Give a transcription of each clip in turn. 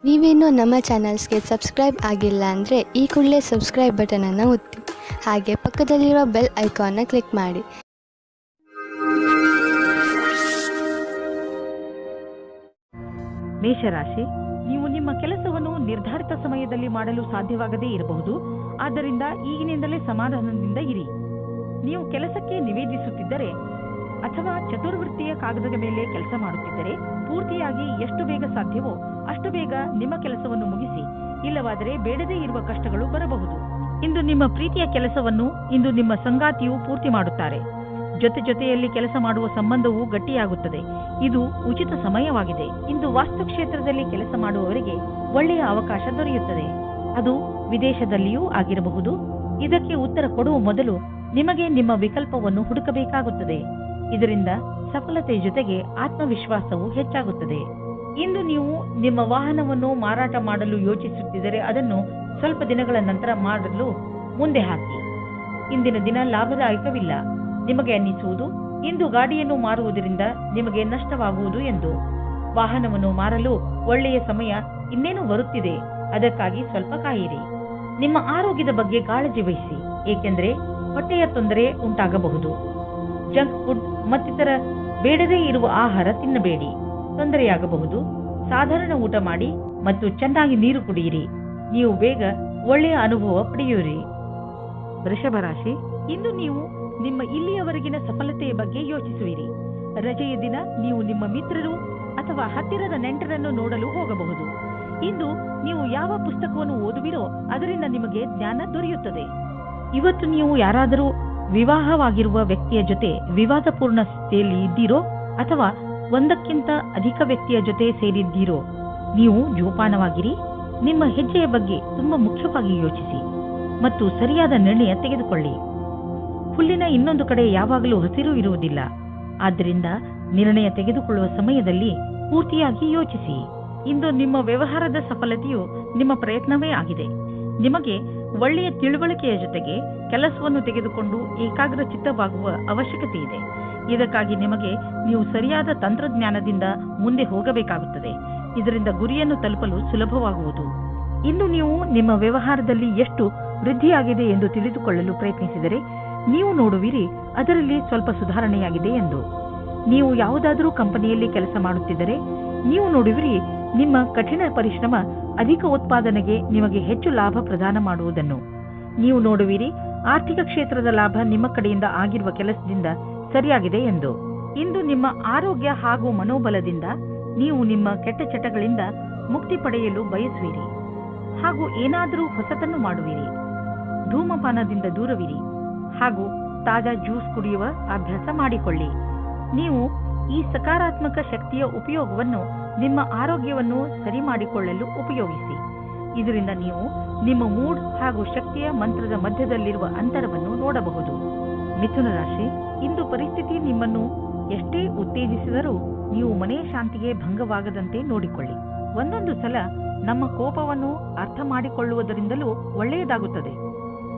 ನೀವೇನೂ ನಮ್ಮ ಚಾನಲ್ಸ್ಗೆ ಸಬ್ಸ್ಕ್ರೈಬ್ ಆಗಿಲ್ಲ ಅಂದರೆ ಈ ಕೂಡಲೇ ಸಬ್ಸ್ಕ್ರೈಬ್ ಬಟನನ್ನು ಒತ್ತಿ ಹಾಗೆ ಪಕ್ಕದಲ್ಲಿರೋ ಬೆಲ್ ಐಕಾನ್ನ ಕ್ಲಿಕ್ ಮಾಡಿ. ಮೇಷರಾಶಿ, ನೀವು ನಿಮ್ಮ ಕೆಲಸವನ್ನು ನಿರ್ಧಾರಿತ ಸಮಯದಲ್ಲಿ ಮಾಡಲು ಸಾಧ್ಯವಾಗದೇ ಇರಬಹುದು. ಆದ್ದರಿಂದ ಈಗಿನಿಂದಲೇ ಸಮಾಧಾನದಿಂದ ಇರಿ. ನೀವು ಕೆಲಸಕ್ಕೆ ನಿವೇದಿಸುತ್ತಿದ್ದರೆ ಅಥವಾ ಚತುರ್ವೃತ್ತಿಯ ಕಾಗದದ ಮೇಲೆ ಕೆಲಸ ಮಾಡುತ್ತಿದ್ದರೆ ಪೂರ್ತಿಯಾಗಿ ಎಷ್ಟು ಬೇಗ ಸಾಧ್ಯವೋ ಅಷ್ಟು ಬೇಗ ನಿಮ್ಮ ಕೆಲಸವನ್ನು ಮುಗಿಸಿ. ಇಲ್ಲವಾದರೆ ಬೇಡದೇ ಇರುವ ಕಷ್ಟಗಳು ಬರಬಹುದು. ಇಂದು ನಿಮ್ಮ ಪ್ರೀತಿಯ ಕೆಲಸವನ್ನು ಇಂದು ನಿಮ್ಮ ಸಂಗಾತಿಯು ಪೂರ್ತಿ ಮಾಡುತ್ತಾರೆ. ಜೊತೆಯಲ್ಲಿ ಕೆಲಸ ಮಾಡುವ ಸಂಬಂಧವು ಗಟ್ಟಿಯಾಗುತ್ತದೆ. ಇದು ಉಚಿತ ಸಮಯವಾಗಿದೆ. ಇಂದು ವಾಸ್ತುಕ್ಷೇತ್ರದಲ್ಲಿ ಕೆಲಸ ಮಾಡುವವರಿಗೆ ಒಳ್ಳೆಯ ಅವಕಾಶ ದೊರೆಯುತ್ತದೆ. ಅದು ವಿದೇಶದಲ್ಲಿಯೂ ಆಗಿರಬಹುದು. ಇದಕ್ಕೆ ಉತ್ತರ ಕೊಡುವ ಮೊದಲು ನಿಮಗೆ ನಿಮ್ಮ ವಿಕಲ್ಪವನ್ನು ಹುಡುಕಬೇಕಾಗುತ್ತದೆ. ಇದರಿಂದ ಸಫಲತೆ ಜೊತೆಗೆ ಆತ್ಮವಿಶ್ವಾಸವು ಹೆಚ್ಚಾಗುತ್ತದೆ. ಇಂದು ನೀವು ನಿಮ್ಮ ವಾಹನವನ್ನು ಮಾರಾಟ ಮಾಡಲು ಯೋಚಿಸುತ್ತಿದ್ದರೆ ಅದನ್ನು ಸ್ವಲ್ಪ ದಿನಗಳ ನಂತರ ಮಾಡಲು ಮುಂದೆ ಹಾಕಿ. ಇಂದಿನ ದಿನ ಲಾಭದಾಯಕವಿಲ್ಲ. ನಿಮಗೆ ಅನ್ನಿಸುವುದು ಇಂದು ಗಾಡಿಯನ್ನು ಮಾರುವುದರಿಂದ ನಿಮಗೆ ನಷ್ಟವಾಗುವುದು ಎಂದು. ವಾಹನವನ್ನು ಮಾರಲು ಒಳ್ಳೆಯ ಸಮಯ ಇನ್ನೇನು ಬರುತ್ತಿದೆ. ಅದಕ್ಕಾಗಿ ಸ್ವಲ್ಪ ಕಾಯಿರಿ. ನಿಮ್ಮ ಆರೋಗ್ಯದ ಬಗ್ಗೆ ಕಾಳಜಿ ವಹಿಸಿ, ಏಕೆಂದರೆ ಹೊಟ್ಟೆಯ ತೊಂದರೆ ಉಂಟಾಗಬಹುದು. ಜಂಕ್ ಫುಡ್ ಮತ್ತಿತರ ಬೇಡದೇ ಇರುವ ಆಹಾರ ತಿನ್ನಬೇಡಿ, ತೊಂದರೆಯಾಗಬಹುದು. ಸಾಧಾರಣ ಊಟ ಮಾಡಿ ಮತ್ತು ಚೆನ್ನಾಗಿ ನೀರು ಕುಡಿಯಿರಿ. ನೀವು ಬೇಗ ಒಳ್ಳೆಯ ಅನುಭವ ಪಡೆಯುವಿರಿ. ವೃಷಭ ರಾಶಿ, ಇಂದು ನೀವು ನಿಮ್ಮ ಇಲ್ಲಿಯವರೆಗಿನ ಸಫಲತೆಯ ಬಗ್ಗೆ ಯೋಚಿಸುವಿರಿ. ರಜೆಯ ದಿನ ನೀವು ನಿಮ್ಮ ಮಿತ್ರರು ಅಥವಾ ಹತ್ತಿರದ ನೆಂಟರನ್ನು ನೋಡಲು ಹೋಗಬಹುದು. ಇಂದು ನೀವು ಯಾವ ಪುಸ್ತಕವನ್ನು ಓದುವಿರೋ ಅದರಿಂದ ನಿಮಗೆ ಜ್ಞಾನ ದೊರೆಯುತ್ತದೆ. ಇವತ್ತು ನೀವು ಯಾರಾದರೂ ವಿವಾಹವಾಗಿರುವ ವ್ಯಕ್ತಿಯ ಜೊತೆ ವಿವಾದಪೂರ್ಣ ಸ್ಥಿತಿಯಲ್ಲಿ ಇದ್ದೀರೋ ಅಥವಾ ಒಂದಕ್ಕಿಂತ ಅಧಿಕ ವ್ಯಕ್ತಿಯ ಜೊತೆ ಸೇರಿದ್ದೀರೋ ನೀವು ಜೋಪಾನವಾಗಿರಿ. ನಿಮ್ಮ ಹೆಜ್ಜೆಯ ಬಗ್ಗೆ ತುಂಬಾ ಮುಖ್ಯವಾಗಿ ಯೋಚಿಸಿ ಮತ್ತು ಸರಿಯಾದ ನಿರ್ಣಯ ತೆಗೆದುಕೊಳ್ಳಿ. ಹುಲ್ಲಿನ ಇನ್ನೊಂದು ಕಡೆ ಯಾವಾಗಲೂ ಹಸಿರು ಇರುವುದಿಲ್ಲ. ಆದ್ದರಿಂದ ನಿರ್ಣಯ ತೆಗೆದುಕೊಳ್ಳುವ ಸಮಯದಲ್ಲಿ ಪೂರ್ತಿಯಾಗಿ ಯೋಚಿಸಿ. ಇಂದು ನಿಮ್ಮ ವ್ಯವಹಾರದ ಸಫಲತೆಯು ನಿಮ್ಮ ಪ್ರಯತ್ನವೇ ಆಗಿದೆ. ನಿಮಗೆ ಒಳ್ಳೆಯ ತಿಳುವಳಿಕೆಯ ಜೊತೆಗೆ ಕೆಲಸವನ್ನು ತೆಗೆದುಕೊಂಡು ಏಕಾಗ್ರ ಚಿತ್ತವಾಗುವ ಅವಶ್ಯಕತೆ ಇದೆ. ಇದಕ್ಕಾಗಿ ನಿಮಗೆ ನೀವು ಸರಿಯಾದ ತಂತ್ರಜ್ಞಾನದಿಂದ ಮುಂದೆ ಹೋಗಬೇಕಾಗುತ್ತದೆ. ಇದರಿಂದ ಗುರಿಯನ್ನು ತಲುಪಲು ಸುಲಭವಾಗುವುದು. ಇಂದು ನೀವು ನಿಮ್ಮ ವ್ಯವಹಾರದಲ್ಲಿ ಎಷ್ಟು ವೃದ್ಧಿಯಾಗಿದೆ ಎಂದು ತಿಳಿದುಕೊಳ್ಳಲು ಪ್ರಯತ್ನಿಸಿದರೆ ನೀವು ನೋಡುವಿರಿ ಅದರಲ್ಲಿ ಸ್ವಲ್ಪ ಸುಧಾರಣೆಯಾಗಿದೆ ಎಂದು. ನೀವು ಯಾವುದಾದರೂ ಕಂಪನಿಯಲ್ಲಿ ಕೆಲಸ ಮಾಡುತ್ತಿದ್ದರೆ ನೀವು ನೋಡುವಿರಿ ನಿಮ್ಮ ಕಠಿಣ ಪರಿಶ್ರಮ ಅಧಿಕ ಉತ್ಪಾದನೆಗೆ ನಿಮಗೆ ಹೆಚ್ಚು ಲಾಭ ಪ್ರದಾನ ಮಾಡುವುದನ್ನು. ನೀವು ನೋಡುವಿರಿ ಆರ್ಥಿಕ ಕ್ಷೇತ್ರದ ಲಾಭ ನಿಮ್ಮ ಕಡೆಯಿಂದ ಆಗಿರುವ ಕೆಲಸದಿಂದ ಸರಿಯಾಗಿದೆ ಎಂದು. ಇಂದು ನಿಮ್ಮ ಆರೋಗ್ಯ ಹಾಗೂ ಮನೋಬಲದಿಂದ ನೀವು ನಿಮ್ಮ ಕೆಟ್ಟ ಚಟಗಳಿಂದ ಮುಕ್ತಿ ಪಡೆಯಲು ಬಯಸುವಿರಿ ಹಾಗೂ ಏನಾದರೂ ಹೊಸತನ್ನು ಮಾಡುವಿರಿ. ಧೂಮಪಾನದಿಂದ ದೂರವಿರಿ ಹಾಗೂ ತಾಜಾ ಜ್ಯೂಸ್ ಕುಡಿಯುವ ಅಭ್ಯಾಸ ಮಾಡಿಕೊಳ್ಳಿ. ನೀವು ಈ ಸಕಾರಾತ್ಮಕ ಶಕ್ತಿಯ ಉಪಯೋಗವನ್ನು ನಿಮ್ಮ ಆರೋಗ್ಯವನ್ನು ಸರಿ ಮಾಡಿಕೊಳ್ಳಲು ಉಪಯೋಗಿಸಿ. ಇದರಿಂದ ನೀವು ನಿಮ್ಮ ಮೂಡ್ ಹಾಗೂ ಶಕ್ತಿಯ ಮಂತ್ರದ ಮಧ್ಯದಲ್ಲಿರುವ ಅಂತರವನ್ನು ನೋಡಬಹುದು. ಮಿಥುನ ರಾಶಿ, ಇಂದು ಪರಿಸ್ಥಿತಿ ನಿಮ್ಮನ್ನು ಎಷ್ಟೇ ಉತ್ತೇಜಿಸಿದರೂ ನೀವು ಮನೆಯ ಶಾಂತಿಗೆ ಭಂಗವಾಗದಂತೆ ನೋಡಿಕೊಳ್ಳಿ. ಒಂದೊಂದು ಸಲ ನಮ್ಮ ಕೋಪವನ್ನು ಅರ್ಥ ಮಾಡಿಕೊಳ್ಳುವುದರಿಂದಲೂ ಒಳ್ಳೆಯದಾಗುತ್ತದೆ.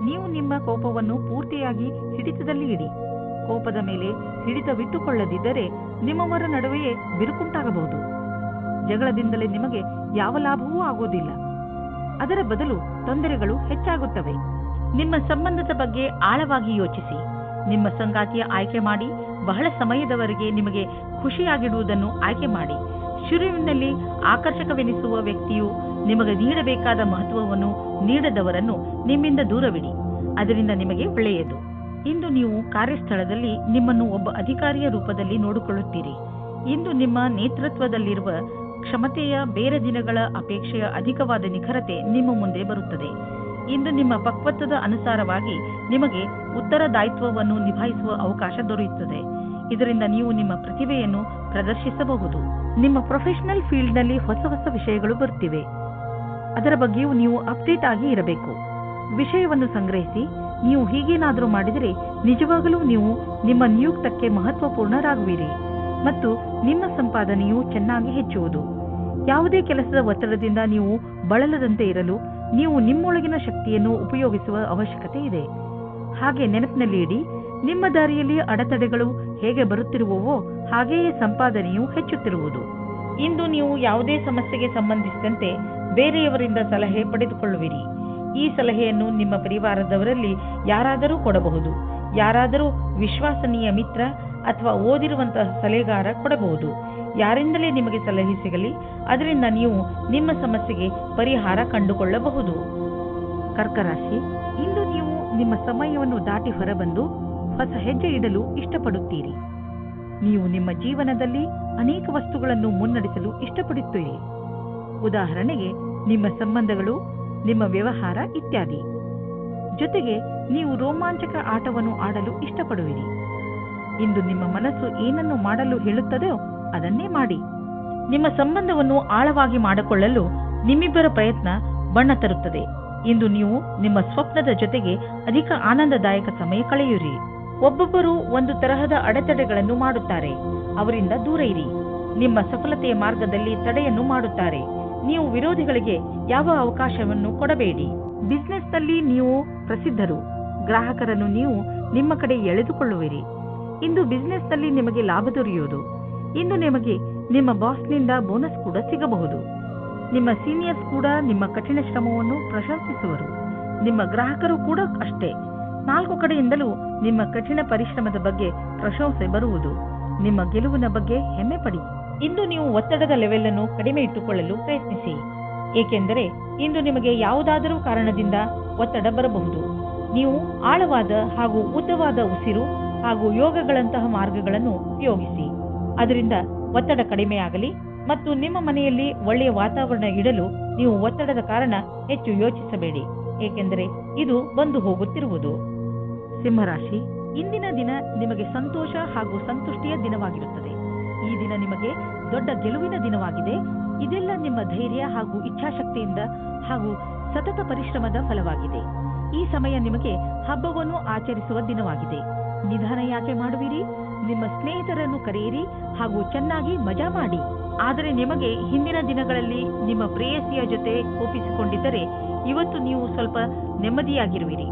ನೀವು ನಿಮ್ಮ ಕೋಪವನ್ನು ಪೂರ್ತಿಯಾಗಿ ಹಿಡಿತದಲ್ಲಿ ಇಡಿ. ಕೋಪದ ಮೇಲೆ ಹಿಡಿತವಿಟ್ಟುಕೊಳ್ಳದಿದ್ದರೆ ನಿಮ್ಮವರ ನಡುವೆಯೇ ಬಿರುಕುಂಟಾಗಬಹುದು. ಜಗಳದಿಂದಲೇ ನಿಮಗೆ ಯಾವ ಲಾಭವೂ ಆಗುವುದಿಲ್ಲ. ಅದರ ಬದಲು ತೊಂದರೆಗಳು ಹೆಚ್ಚಾಗುತ್ತವೆ. ನಿಮ್ಮ ಸಂಬಂಧದ ಬಗ್ಗೆ ಆಳವಾಗಿ ಯೋಚಿಸಿ. ನಿಮ್ಮ ಸಂಗಾತಿಯ ಆಯ್ಕೆ ಮಾಡಿ. ಬಹಳ ಸಮಯದವರೆಗೆ ನಿಮಗೆ ಖುಷಿಯಾಗಿಡುವುದನ್ನು ಆಯ್ಕೆ ಮಾಡಿ. ಶುರುವಿನಲ್ಲಿ ಆಕರ್ಷಕವೆನಿಸುವ ವ್ಯಕ್ತಿಯು ನಿಮಗೆ ನೀಡಬೇಕಾದ ಮಹತ್ವವನ್ನು ನೀಡದವರನ್ನು ನಿಮ್ಮಿಂದ ದೂರವಿಡಿ. ಅದರಿಂದ ನಿಮಗೆ ಒಳ್ಳೆಯದು. ಇಂದು ನೀವು ಕಾರ್ಯಸ್ಥಳದಲ್ಲಿ ನಿಮ್ಮನ್ನು ಒಬ್ಬ ಅಧಿಕಾರಿಯ ರೂಪದಲ್ಲಿ ನೋಡಿಕೊಳ್ಳುತ್ತೀರಿ. ಇಂದು ನಿಮ್ಮ ನೇತೃತ್ವದಲ್ಲಿರುವ ಕ್ಷಮತೆಯ ಬೇರೆ ದಿನಗಳ ಅಪೇಕ್ಷೆಯ ಅಧಿಕವಾದ ನಿಖರತೆ ನಿಮ್ಮ ಮುಂದೆ ಬರುತ್ತದೆ. ಇಂದು ನಿಮ್ಮ ಪಕ್ವತ್ವದ ಅನುಸಾರವಾಗಿ ನಿಮಗೆ ಉತ್ತರದಾಯಿತ್ವವನ್ನು ನಿಭಾಯಿಸುವ ಅವಕಾಶ ದೊರೆಯುತ್ತದೆ. ಇದರಿಂದ ನೀವು ನಿಮ್ಮ ಪ್ರತಿಭೆಯನ್ನು ಪ್ರದರ್ಶಿಸಬಹುದು. ನಿಮ್ಮ ಪ್ರೊಫೆಷನಲ್ ಫೀಲ್ಡ್ನಲ್ಲಿ ಹೊಸ ಹೊಸ ವಿಷಯಗಳು ಬರುತ್ತಿವೆ. ಅದರ ಬಗ್ಗೆಯೂ ನೀವು ಅಪ್ಡೇಟ್ ಆಗಿ ಇರಬೇಕು. ವಿಷಯವನ್ನು ಸಂಗ್ರಹಿಸಿ. ನೀವು ಹೀಗೇನಾದರೂ ಮಾಡಿದರೆ ನಿಜವಾಗಲೂ ನೀವು ನಿಮ್ಮ ನಿಯುಕ್ತಕ್ಕೆ ಮಹತ್ವಪೂರ್ಣರಾಗುವಿರಿ ಮತ್ತು ನಿಮ್ಮ ಸಂಪಾದನೆಯು ಚೆನ್ನಾಗಿ ಹೆಚ್ಚುವುದು. ಯಾವುದೇ ಕೆಲಸದ ಒತ್ತಡದಿಂದ ನೀವು ಬಳಲದಂತೆ ಇರಲು ನೀವು ನಿಮ್ಮೊಳಗಿನ ಶಕ್ತಿಯನ್ನು ಉಪಯೋಗಿಸುವ ಅವಶ್ಯಕತೆ ಇದೆ. ಹಾಗೆ ನೆನಪಿನಲ್ಲಿ ಇಡಿ, ನಿಮ್ಮ ದಾರಿಯಲ್ಲಿ ಅಡೆತಡೆಗಳು ಹೇಗೆ ಬರುತ್ತಿರುವವೋ ಹಾಗೆಯೇ ಸಂಪಾದನೆಯು ಹೆಚ್ಚುತ್ತಿರುವುದು. ಇಂದು ನೀವು ಯಾವುದೇ ಸಮಸ್ಯೆಗೆ ಸಂಬಂಧಿಸಿದಂತೆ ಬೇರೆಯವರಿಂದ ಸಲಹೆ ಪಡೆದುಕೊಳ್ಳುವಿರಿ. ಈ ಸಲಹೆಯನ್ನು ನಿಮ್ಮ ಪರಿವಾರದವರಲ್ಲಿ ಯಾರಾದರೂ ಕೊಡಬಹುದು. ಯಾರಾದರೂ ವಿಶ್ವಾಸನೀಯ ಮಿತ್ರ ಅಥವಾ ಓದಿರುವಂತಹ ಸಲಹೆಗಾರ ಕೊಡಬಹುದು. ಯಾರಿಂದಲೇ ನಿಮಗೆ ಸಲಹೆ ಸಿಗಲಿ, ಅದರಿಂದ ನೀವು ನಿಮ್ಮ ಸಮಸ್ಯೆಗೆ ಪರಿಹಾರ ಕಂಡುಕೊಳ್ಳಬಹುದು. ಕರ್ಕರಾಶಿ, ಇಂದು ನೀವು ನಿಮ್ಮ ಸಮಯವನ್ನು ದಾಟಿ ಹೊರಬಂದು ಹೊಸ ಹೆಜ್ಜೆ ಇಡಲು ಇಷ್ಟಪಡುತ್ತೀರಿ. ನೀವು ನಿಮ್ಮ ಜೀವನದಲ್ಲಿ ಅನೇಕ ವಸ್ತುಗಳನ್ನು ಮುನ್ನಡೆಸಲು ಇಷ್ಟಪಡುತ್ತೀರಿ. ಉದಾಹರಣೆಗೆ ನಿಮ್ಮ ಸಂಬಂಧಗಳು, ನಿಮ್ಮ ವ್ಯವಹಾರ ಇತ್ಯಾದಿ. ಜೊತೆಗೆ ನೀವು ರೋಮಾಂಚಕ ಆಟವನ್ನು ಆಡಲು ಇಷ್ಟಪಡುವಿರಿ. ಇಂದು ನಿಮ್ಮ ಮನಸ್ಸು ಏನನ್ನು ಮಾಡಲು ಹೇಳುತ್ತದೋ ಅದನ್ನೇ ಮಾಡಿ. ನಿಮ್ಮ ಸಂಬಂಧವನ್ನು ಆಳವಾಗಿ ಮಾಡಿಕೊಳ್ಳಲು ನಿಮ್ಮಿಬ್ಬರ ಪ್ರಯತ್ನ ಬಣ್ಣ ತರುತ್ತದೆ. ಇಂದು ನೀವು ನಿಮ್ಮ ಸ್ವಪ್ನದ ಜೊತೆಗೆ ಅಧಿಕ ಆನಂದದಾಯಕ ಸಮಯ ಕಳೆಯುವಿರಿ. ಒಬ್ಬೊಬ್ಬರು ಒಂದು ತರಹದ ಅಡೆತಡೆಗಳನ್ನು ಮಾಡುತ್ತಾರೆ. ಅವರಿಂದ ದೂರ ಇರಿ. ನಿಮ್ಮ ಸಫಲತೆಯ ಮಾರ್ಗದಲ್ಲಿ ತಡೆಯನ್ನು ಮಾಡುತ್ತಾರೆ. ನೀವು ವಿರೋಧಿಗಳಿಗೆ ಯಾವ ಅವಕಾಶವನ್ನು ಕೊಡಬೇಡಿ. ಬಿಸಿನೆಸ್ನಲ್ಲಿ ನೀವು ಪ್ರಸಿದ್ಧರು. ಗ್ರಾಹಕರನ್ನು ನೀವು ನಿಮ್ಮ ಕಡೆ ಎಳೆದುಕೊಳ್ಳುವಿರಿ. ಇಂದು ಬಿಸಿನೆಸ್ನಲ್ಲಿ ನಿಮಗೆ ಲಾಭ ದೊರೆಯುವುದು. ಇಂದು ನಿಮಗೆ ನಿಮ್ಮ ಬಾಸ್ನಿಂದ ಬೋನಸ್ ಕೂಡ ಸಿಗಬಹುದು. ನಿಮ್ಮ ಸೀನಿಯರ್ಸ್ ಕೂಡ ನಿಮ್ಮ ಕಠಿಣ ಶ್ರಮವನ್ನು ಪ್ರಶಂಸಿಸುವರು. ನಿಮ್ಮ ಗ್ರಾಹಕರು ಕೂಡ ಅಷ್ಟೇ. 4 ಕಡೆಯಿಂದಲೂ ನಿಮ್ಮ ಕಠಿಣ ಪರಿಶ್ರಮದ ಬಗ್ಗೆ ಪ್ರಶಂಸೆ ಬರುವುದು. ನಿಮ್ಮ ಗೆಲುವಿನ ಬಗ್ಗೆ ಹೆಮ್ಮೆ ಪಡಿ. ಇಂದು ನೀವು ಒತ್ತಡದ ಲೆವೆಲ್ ಅನ್ನು ಕಡಿಮೆ ಇಟ್ಟುಕೊಳ್ಳಲು ಪ್ರಯತ್ನಿಸಿ. ಏಕೆಂದರೆ ಇಂದು ನಿಮಗೆ ಯಾವುದಾದರೂ ಕಾರಣದಿಂದ ಒತ್ತಡ ಬರಬಹುದು. ನೀವು ಆಳವಾದ ಹಾಗೂ ಉದ್ದವಾದ ಉಸಿರು ಹಾಗೂ ಯೋಗಗಳಂತಹ ಮಾರ್ಗಗಳನ್ನು ಉಪಯೋಗಿಸಿ. ಅದರಿಂದ ಒತ್ತಡ ಕಡಿಮೆಯಾಗಲಿ ಮತ್ತು ನಿಮ್ಮ ಮನೆಯಲ್ಲಿ ಒಳ್ಳೆಯ ವಾತಾವರಣ ಇಡಲು ನೀವು ಒತ್ತಡದ ಕಾರಣ ಹೆಚ್ಚು ಯೋಚಿಸಬೇಡಿ. ಏಕೆಂದರೆ ಇದು ಬಂದು ಹೋಗುತ್ತಿರುವುದು. ಸಿಂಹರಾಶಿ, ಇಂದಿನ ದಿನ ನಿಮಗೆ ಸಂತೋಷ ಹಾಗೂ ಸಂತುಷ್ಟಿಯ ದಿನವಾಗಿರುತ್ತದೆ. ಈ ದಿನ ನಿಮಗೆ ದೊಡ್ಡ ಗೆಲುವಿನ ದಿನವಾಗಿದೆ. ಇದೆಲ್ಲ ನಿಮ್ಮ ಧೈರ್ಯ ಹಾಗೂ ಇಚ್ಛಾಶಕ್ತಿಯಿಂದ ಹಾಗೂ ಸತತ ಪರಿಶ್ರಮದ ಫಲವಾಗಿದೆ. ಈ ಸಮಯ ನಿಮಗೆ ಹಬ್ಬವನ್ನು ಆಚರಿಸುವ ದಿನವಾಗಿದೆ. ನಿಧಾನ ಯಾಕೆ ಮಾಡುವಿರಿ? ನಿಮ್ಮ ಸ್ನೇಹಿತರನ್ನು ಕರೆಯಿರಿ ಹಾಗೂ ಚೆನ್ನಾಗಿ ಮಜಾ ಮಾಡಿ. ಆದರೆ ನಿಮಗೆ ಹಿಂದಿನ ದಿನಗಳಲ್ಲಿ ನಿಮ್ಮ ಪ್ರೇಯಸಿಯ ಜೊತೆ ಕೋಪಿಸಿಕೊಂಡಿದ್ದರೆ ಇವತ್ತು ನೀವು ಸ್ವಲ್ಪ ನೆಮ್ಮದಿಯಾಗಿರುವಿರಿ.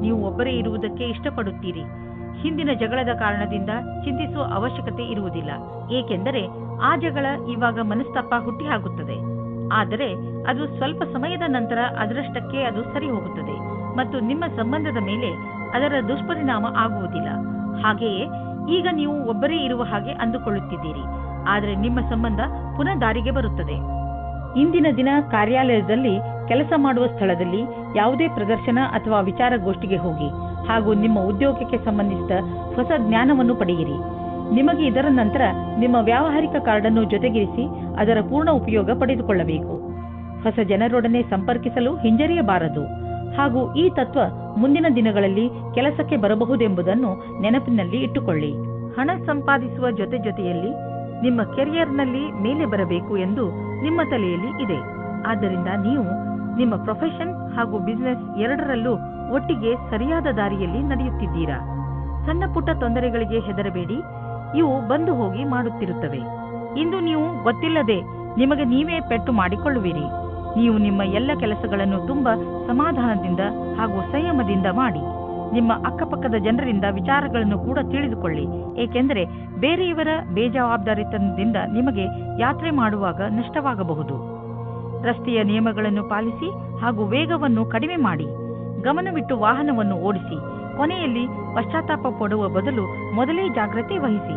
ನೀವು ಒಬ್ಬರೇ ಇರುವುದಕ್ಕೆ ಇಷ್ಟಪಡುತ್ತೀರಿ. ಹಿಂದಿನ ಜಗಳದ ಕಾರಣದಿಂದ ಚಿಂತಿಸುವ ಅವಶ್ಯಕತೆ ಇರುವುದಿಲ್ಲ. ಏಕೆಂದರೆ ಆ ಜಗಳ ಇವಾಗ ಮನಸ್ತಾಪ ಹುಟ್ಟಿಹಾಕುತ್ತದೆ. ಆದರೆ ಅದು ಸ್ವಲ್ಪ ಸಮಯದ ನಂತರ ಅದರಷ್ಟಕ್ಕೆ ಅದು ಸರಿ ಹೋಗುತ್ತದೆ ಮತ್ತು ನಿಮ್ಮ ಸಂಬಂಧದ ಮೇಲೆ ಅದರ ದುಷ್ಪರಿಣಾಮ ಆಗುವುದಿಲ್ಲ. ಹಾಗೆಯೇ ಈಗ ನೀವು ಒಬ್ಬರೇ ಇರುವ ಹಾಗೆ ಅಂದುಕೊಳ್ಳುತ್ತಿದ್ದೀರಿ. ಆದರೆ ನಿಮ್ಮ ಸಂಬಂಧ ಪುನಃ ದಾರಿಗೆ ಬರುತ್ತದೆ. ಇಂದಿನ ದಿನ ಕಾರ್ಯಾಲಯದಲ್ಲಿ ಕೆಲಸ ಮಾಡುವ ಸ್ಥಳದಲ್ಲಿ ಯಾವುದೇ ಪ್ರದರ್ಶನ ಅಥವಾ ವಿಚಾರಗೋಷ್ಠಿಗೆ ಹೋಗಿ ಹಾಗೂ ನಿಮ್ಮ ಉದ್ಯೋಗಕ್ಕೆ ಸಂಬಂಧಿಸಿದ ಹೊಸ ಜ್ಞಾನವನ್ನು ಪಡೆಯಿರಿ. ನಿಮಗೆ ಇದರ ನಂತರ ನಿಮ್ಮ ವ್ಯಾವಹಾರಿಕ ಕಾರ್ಡನ್ನು ಜೊತೆಗಿರಿಸಿ ಅದರ ಪೂರ್ಣ ಉಪಯೋಗ ಪಡೆದುಕೊಳ್ಳಬೇಕು. ಹೊಸ ಜನರೊಡನೆ ಸಂಪರ್ಕಿಸಲು ಹಿಂಜರಿಯಬಾರದು ಹಾಗೂ ಈ ತತ್ವ ಮುಂದಿನ ದಿನಗಳಲ್ಲಿ ಕೆಲಸಕ್ಕೆ ಬರಬಹುದೆಂಬುದನ್ನು ನೆನಪಿನಲ್ಲಿ ಇಟ್ಟುಕೊಳ್ಳಿ. ಹಣ ಸಂಪಾದಿಸುವ ಜೊತೆಯಲ್ಲಿ ನಿಮ್ಮ ಕೆರಿಯರ್ನಲ್ಲಿ ಮೇಲೆ ಬರಬೇಕು ಎಂದು ನಿಮ್ಮ ತಲೆಯಲ್ಲಿ ಇದೆ. ಆದ್ದರಿಂದ ನೀವು ನಿಮ್ಮ ಪ್ರೊಫೆಷನ್ ಹಾಗೂ ಬಿಸಿನೆಸ್ ಎರಡರಲ್ಲೂ ಒಟ್ಟಿಗೆ ಸರಿಯಾದ ದಾರಿಯಲ್ಲಿ ನಡೆಯುತ್ತಿದ್ದೀರಾ. ಸಣ್ಣ ಪುಟ್ಟ ತೊಂದರೆಗಳಿಗೆ ಹೆದರಬೇಡಿ. ಇವು ಬಂದು ಹೋಗಿ ಮಾಡುತ್ತಿರುತ್ತವೆ. ಇಂದು ನೀವು ಗೊತ್ತಿಲ್ಲದೆ ನಿಮಗೆ ನೀವೇ ಪೆಟ್ಟು ಮಾಡಿಕೊಳ್ಳುವಿರಿ. ನೀವು ನಿಮ್ಮ ಎಲ್ಲ ಕೆಲಸಗಳನ್ನು ತುಂಬಾ ಸಮಾಧಾನದಿಂದ ಹಾಗೂ ಸಂಯಮದಿಂದ ಮಾಡಿ. ನಿಮ್ಮ ಅಕ್ಕಪಕ್ಕದ ಜನರಿಂದ ವಿಚಾರಗಳನ್ನು ಕೂಡ ತಿಳಿದುಕೊಳ್ಳಿ. ಏಕೆಂದರೆ ಬೇರೆಯವರ ಬೇಜವಾಬ್ದಾರಿತನದಿಂದ ನಿಮಗೆ ಯಾತ್ರೆ ಮಾಡುವಾಗ ನಷ್ಟವಾಗಬಹುದು. ರಸ್ತೆಯ ನಿಯಮಗಳನ್ನು ಪಾಲಿಸಿ ಹಾಗೂ ವೇಗವನ್ನು ಕಡಿಮೆ ಮಾಡಿ. ಗಮನವಿಟ್ಟು ವಾಹನವನ್ನು ಓಡಿಸಿ. ಕೊನೆಯಲ್ಲಿ ಪಶ್ಚಾತ್ತಾಪ ಪಡುವ ಬದಲು ಮೊದಲೇ ಜಾಗ್ರತೆ ವಹಿಸಿ.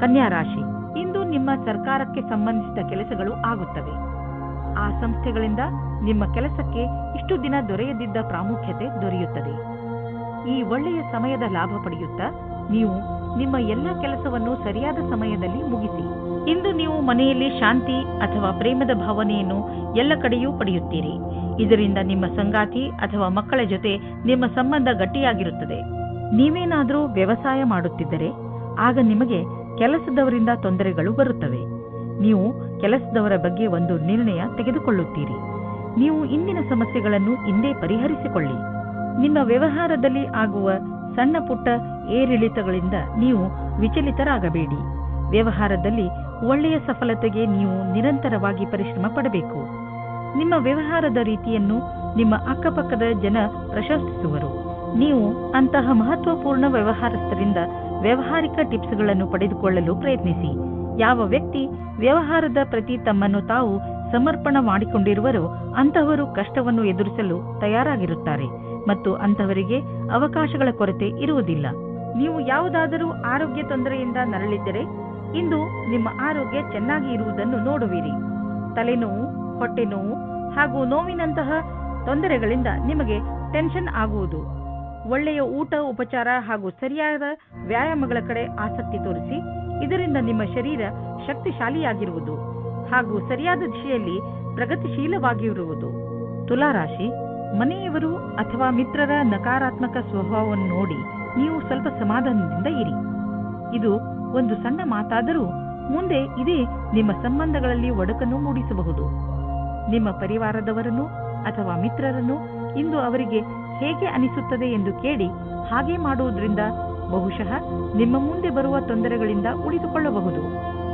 ಕನ್ಯಾ ರಾಶಿ, ಇಂದು ನಿಮ್ಮ ಸರ್ಕಾರಕ್ಕೆ ಸಂಬಂಧಿಸಿದ ಕೆಲಸಗಳು ಆಗುತ್ತವೆ. ಆ ಸಂಸ್ಥೆಗಳಿಂದ ನಿಮ್ಮ ಕೆಲಸಕ್ಕೆ ಇಷ್ಟು ದಿನ ದೊರೆಯದಿದ್ದ ಪ್ರಾಮುಖ್ಯತೆ ದೊರೆಯುತ್ತದೆ. ಈ ಒಳ್ಳೆಯ ಸಮಯದ ಲಾಭ ಪಡೆಯುತ್ತಾ ನೀವು ನಿಮ್ಮ ಎಲ್ಲ ಕೆಲಸವನ್ನು ಸರಿಯಾದ ಸಮಯದಲ್ಲಿ ಮುಗಿಸಿ. ಇಂದು ನೀವು ಮನೆಯಲ್ಲಿ ಶಾಂತಿ ಅಥವಾ ಪ್ರೇಮದ ಭಾವನೆಯನ್ನು ಎಲ್ಲ ಕಡೆಯೂ ಪಡೆಯುತ್ತೀರಿ. ಇದರಿಂದ ನಿಮ್ಮ ಸಂಗಾತಿ ಅಥವಾ ಮಕ್ಕಳ ಜೊತೆ ನಿಮ್ಮ ಸಂಬಂಧ ಗಟ್ಟಿಯಾಗಿರುತ್ತದೆ. ನೀವೇನಾದರೂ ವ್ಯವಸಾಯ ಮಾಡುತ್ತಿದ್ದರೆ ಆಗ ನಿಮಗೆ ಕೆಲಸದವರಿಂದ ತೊಂದರೆಗಳು ಬರುತ್ತವೆ. ನೀವು ಕೆಲಸದವರ ಬಗ್ಗೆ ಒಂದು ನಿರ್ಣಯ ತೆಗೆದುಕೊಳ್ಳುತ್ತೀರಿ. ನೀವು ಇಂದಿನ ಸಮಸ್ಯೆಗಳನ್ನು ಇಂದೇ ಪರಿಹರಿಸಿಕೊಳ್ಳಿ. ನಿಮ್ಮ ವ್ಯವಹಾರದಲ್ಲಿ ಆಗುವ ಸಣ್ಣ ಪುಟ್ಟ ಏರಿಳಿತಗಳಿಂದ ನೀವು ವಿಚಲಿತರಾಗಬೇಡಿ. ವ್ಯವಹಾರದಲ್ಲಿ ಒಳ್ಳೆಯ ಸಫಲತೆಗೆ ನೀವು ನಿರಂತರವಾಗಿ ಪರಿಶ್ರಮ ಪಡಬೇಕು. ನಿಮ್ಮ ವ್ಯವಹಾರದ ರೀತಿಯನ್ನು ನಿಮ್ಮ ಅಕ್ಕಪಕ್ಕದ ಜನ ಪ್ರಶಂಸಿಸುವರು. ನೀವು ಅಂತಹ ಮಹತ್ವಪೂರ್ಣ ವ್ಯವಹಾರಸ್ಥರಿಂದ ವ್ಯಾವಹಾರಿಕ ಟಿಪ್ಸ್ಗಳನ್ನು ಪಡೆದುಕೊಳ್ಳಲು ಪ್ರಯತ್ನಿಸಿ. ಯಾವ ವ್ಯಕ್ತಿ ವ್ಯವಹಾರದ ಪ್ರತಿ ತಮ್ಮನ್ನು ತಾವು ಸಮರ್ಪಣ ಮಾಡಿಕೊಂಡಿರುವರೋ ಅಂತಹವರು ಕಷ್ಟವನ್ನು ಎದುರಿಸಲು ತಯಾರಾಗಿರುತ್ತಾರೆ ಮತ್ತು ಅಂತಹವರಿಗೆ ಅವಕಾಶಗಳ ಕೊರತೆ ಇರುವುದಿಲ್ಲ. ನೀವು ಯಾವುದಾದರೂ ಆರೋಗ್ಯ ತೊಂದರೆಯಿಂದ ನರಳಿದ್ದರೆ ಇಂದು ನಿಮ್ಮ ಆರೋಗ್ಯ ಚೆನ್ನಾಗಿ ಇರುವುದನ್ನು ನೋಡುವಿರಿ. ತಲೆನೋವು, ಹೊಟ್ಟೆ ನೋವು ಹಾಗೂ ನೋವಿನಂತಹ ತೊಂದರೆಗಳಿಂದ ನಿಮಗೆ ಟೆನ್ಷನ್ ಆಗುವುದು. ಒಳ್ಳೆಯ ಊಟ, ಉಪಚಾರ ಹಾಗೂ ಸರಿಯಾದ ವ್ಯಾಯಾಮಗಳ ಕಡೆ ಆಸಕ್ತಿ ತೋರಿಸಿ. ಇದರಿಂದ ನಿಮ್ಮ ಶರೀರ ಶಕ್ತಿಶಾಲಿಯಾಗಿರುವುದು ಹಾಗೂ ಸರಿಯಾದ ದಿಶೆಯಲ್ಲಿ ಪ್ರಗತಿಶೀಲವಾಗಿರುವುದು. ತುಲಾರಾಶಿ, ಮನೆಯವರು ಅಥವಾ ಮಿತ್ರರ ನಕಾರಾತ್ಮಕ ಸ್ವಭಾವವನ್ನು ನೋಡಿ ನೀವು ಸ್ವಲ್ಪ ಸಮಾಧಾನದಿಂದ ಇರಿ. ಇದು ಒಂದು ಸಣ್ಣ ಮಾತಾದರೂ ಮುಂದೆ ಇದೇ ನಿಮ್ಮ ಸಂಬಂಧಗಳಲ್ಲಿ ಒಡಕನ್ನು ಮೂಡಿಸಬಹುದು. ನಿಮ್ಮ ಪರಿವಾರದವರನ್ನು ಅಥವಾ ಮಿತ್ರರನ್ನು ಇಂದು ಅವರಿಗೆ ಹೇಗೆ ಅನಿಸುತ್ತದೆ ಎಂದು ಕೇಳಿ ಹಾಗೆ ಮಾಡುವುದರಿಂದ ಬಹುಶಃ ನಿಮ್ಮ ಮುಂದೆ ಬರುವ ತೊಂದರೆಗಳಿಂದ ಉಳಿದುಕೊಳ್ಳಬಹುದು.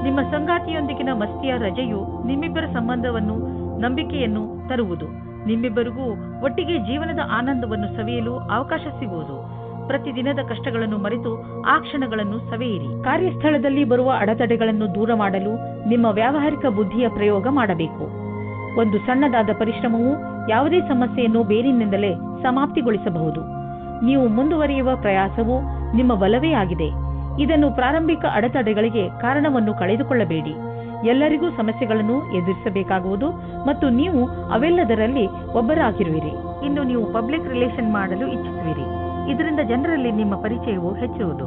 ನಿಮ್ಮ ಸಂಗಾತಿಯೊಂದಿಗಿನ ಮಸ್ತಿಯ ರಜೆಯು ನಿಮ್ಮಿಬ್ಬರ ಸಂಬಂಧವನ್ನು ನಂಬಿಕೆಯನ್ನು ತರುವುದು. ನಿಮ್ಮಿಬ್ಬರಿಗೂ ಒಟ್ಟಿಗೆ ಜೀವನದ ಆನಂದವನ್ನು ಸವಿಯಲು ಅವಕಾಶ ಸಿಗುವುದು. ಪ್ರತಿದಿನದ ಕಷ್ಟಗಳನ್ನು ಮರೆತು ಆ ಕ್ಷಣಗಳನ್ನು ಸವಿಯಿರಿ. ಕಾರ್ಯಸ್ಥಳದಲ್ಲಿ ಬರುವ ಅಡೆತಡೆಗಳನ್ನು ದೂರ ಮಾಡಲು ನಿಮ್ಮ ವ್ಯಾವಹಾರಿಕ ಬುದ್ಧಿಯ ಪ್ರಯೋಗ ಮಾಡಬೇಕು. ಒಂದು ಸಣ್ಣದಾದ ಪರಿಶ್ರಮವು ಯಾವುದೇ ಸಮಸ್ಯೆಯನ್ನು ಬೇರಿನಿಂದಲೇ ಸಮಾಪ್ತಿಗೊಳಿಸಬಹುದು. ನೀವು ಮುಂದುವರಿಯುವ ಪ್ರಯಾಸವು ನಿಮ್ಮ ಬಲವೇ ಆಗಿದೆ. ಇದನ್ನು ಪ್ರಾರಂಭಿಕ ಅಡೆತಡೆಗಳಿಗೆ ಕಾರಣವನ್ನು ಕಳೆದುಕೊಳ್ಳಬೇಡಿ. ಎಲ್ಲರಿಗೂ ಸಮಸ್ಯೆಗಳನ್ನು ಎದುರಿಸಬೇಕಾಗುವುದು ಮತ್ತು ನೀವು ಅವೆಲ್ಲದರಲ್ಲಿ ಒಬ್ಬರಾಗಿರುವಿರಿ. ಇನ್ನು ನೀವು ಪಬ್ಲಿಕ್ ರಿಲೇಷನ್ ಮಾಡಲು ಇಚ್ಛಿಸುವಿರಿ. ಇದರಿಂದ ಜನರಲ್ಲಿ ನಿಮ್ಮ ಪರಿಚಯವು ಹೆಚ್ಚುವುದು.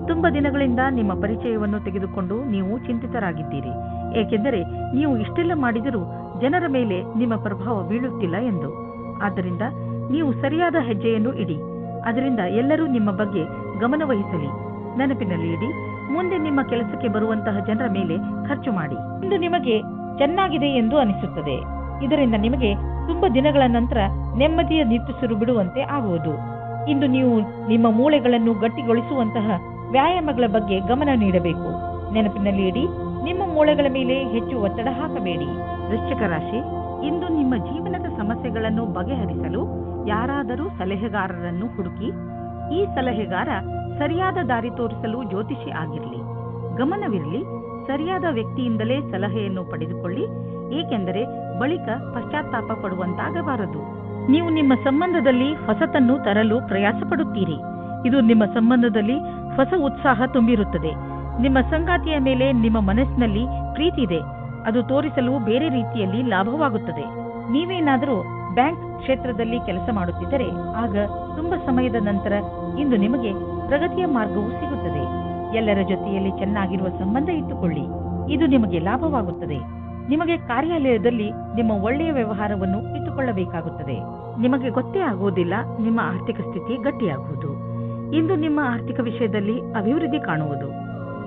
ತುಂಬಾ ದಿನಗಳಿಂದ ನಿಮ್ಮ ಪರಿಚಯವನ್ನು ತೆಗೆದುಕೊಂಡು ನೀವು ಚಿಂತಿತರಾಗಿದ್ದೀರಿ, ಏಕೆಂದರೆ ನೀವು ಇಷ್ಟೆಲ್ಲ ಮಾಡಿದರೂ ಜನರ ಮೇಲೆ ನಿಮ್ಮ ಪ್ರಭಾವ ಬೀಳುತ್ತಿಲ್ಲ ಎಂದು. ಆದ್ದರಿಂದ ನೀವು ಸರಿಯಾದ ಹೆಜ್ಜೆಯನ್ನು ಇಡಿ. ಅದರಿಂದ ಎಲ್ಲರೂ ನಿಮ್ಮ ಬಗ್ಗೆ ಗಮನವಹಿಸಲಿ. ನೆನಪಿನಲ್ಲಿ ಇಡಿ, ಮುಂದೆ ನಿಮ್ಮ ಕೆಲಸಕ್ಕೆ ಬರುವಂತಹ ಜನರ ಮೇಲೆ ಖರ್ಚು ಮಾಡಿ. ಇಂದು ನಿಮಗೆ ಚೆನ್ನಾಗಿದೆ ಎಂದು ಅನಿಸುತ್ತದೆ. ಇದರಿಂದ ನಿಮಗೆ ತುಂಬಾ ದಿನಗಳ ನಂತರ ನೆಮ್ಮದಿಯ ನಿಟ್ಟುಸಿರು ಬಿಡುವಂತೆ ಆಗುವುದು. ಇಂದು ನೀವು ನಿಮ್ಮ ಮೂಳೆಗಳನ್ನು ಗಟ್ಟಿಗೊಳಿಸುವಂತಹ ವ್ಯಾಯಾಮಗಳ ಬಗ್ಗೆ ಗಮನ ನೀಡಬೇಕು. ನೆನಪಿನಲ್ಲಿ ಇಡಿ, ನಿಮ್ಮ ಮೂಳೆಗಳ ಮೇಲೆ ಹೆಚ್ಚು ಒತ್ತಡ ಹಾಕಬೇಡಿ. ವೃಶ್ಚಿಕ ರಾಶಿ, ಇಂದು ನಿಮ್ಮ ಜೀವನದ ಸಮಸ್ಯೆಗಳನ್ನು ಬಗೆಹರಿಸಲು ಯಾರಾದರೂ ಸಲಹೆಗಾರರನ್ನು ಹುಡುಕಿ. ಈ ಸಲಹೆಗಾರ ಸರಿಯಾದ ದಾರಿ ತೋರಿಸಲು ಜ್ಯೋತಿಷಿ ಆಗಿರಲಿ. ಗಮನವಿರಲಿ, ಸರಿಯಾದ ವ್ಯಕ್ತಿಯಿಂದಲೇ ಸಲಹೆಯನ್ನು ಪಡೆದುಕೊಳ್ಳಿ, ಏಕೆಂದರೆ ಬಳಿಕ ಪಶ್ಚಾತ್ತಾಪ ಪಡುವಂತಾಗಬಾರದು. ನೀವು ನಿಮ್ಮ ಸಂಬಂಧದಲ್ಲಿ ಹೊಸತನ್ನು ತರಲು ಪ್ರಯಾಸ ಪಡುತ್ತೀರಿ. ಇದು ನಿಮ್ಮ ಸಂಬಂಧದಲ್ಲಿ ಹೊಸ ಉತ್ಸಾಹ ತುಂಬಿರುತ್ತದೆ. ನಿಮ್ಮ ಸಂಗಾತಿಯ ಮೇಲೆ ನಿಮ್ಮ ಮನಸ್ಸಿನಲ್ಲಿ ಪ್ರೀತಿ ಇದೆ. ಅದು ತೋರಿಸಲು ಬೇರೆ ರೀತಿಯಲ್ಲಿ ಲಾಭವಾಗುತ್ತದೆ. ನೀವೇನಾದರೂ ಬ್ಯಾಂಕ್ ಕ್ಷೇತ್ರದಲ್ಲಿ ಕೆಲಸ ಮಾಡುತ್ತಿದ್ದರೆ ಆಗ ತುಂಬಾ ಸಮಯದ ನಂತರ ಇಂದು ನಿಮಗೆ ಪ್ರಗತಿಯ ಮಾರ್ಗವು ಸಿಗುತ್ತದೆ. ಎಲ್ಲರ ಜೊತೆಯಲ್ಲಿ ಚೆನ್ನಾಗಿರುವ ಸಂಬಂಧ ಇಟ್ಟುಕೊಳ್ಳಿ. ಇದು ನಿಮಗೆ ಲಾಭವಾಗುತ್ತದೆ. ನಿಮಗೆ ಕಾರ್ಯಾಲಯದಲ್ಲಿ ನಿಮ್ಮ ಒಳ್ಳೆಯ ವ್ಯವಹಾರವನ್ನು ಇಟ್ಟುಕೊಳ್ಳಬೇಕಾಗುತ್ತದೆ. ನಿಮಗೆ ಗೊತ್ತೇ ಆಗುವುದಿಲ್ಲ ನಿಮ್ಮ ಆರ್ಥಿಕ ಸ್ಥಿತಿ ಗಟ್ಟಿಯಾಗುವುದು. ಇಂದು ನಿಮ್ಮ ಆರ್ಥಿಕ ವಿಷಯದಲ್ಲಿ ಅಭಿವೃದ್ಧಿ ಕಾಣುವುದು.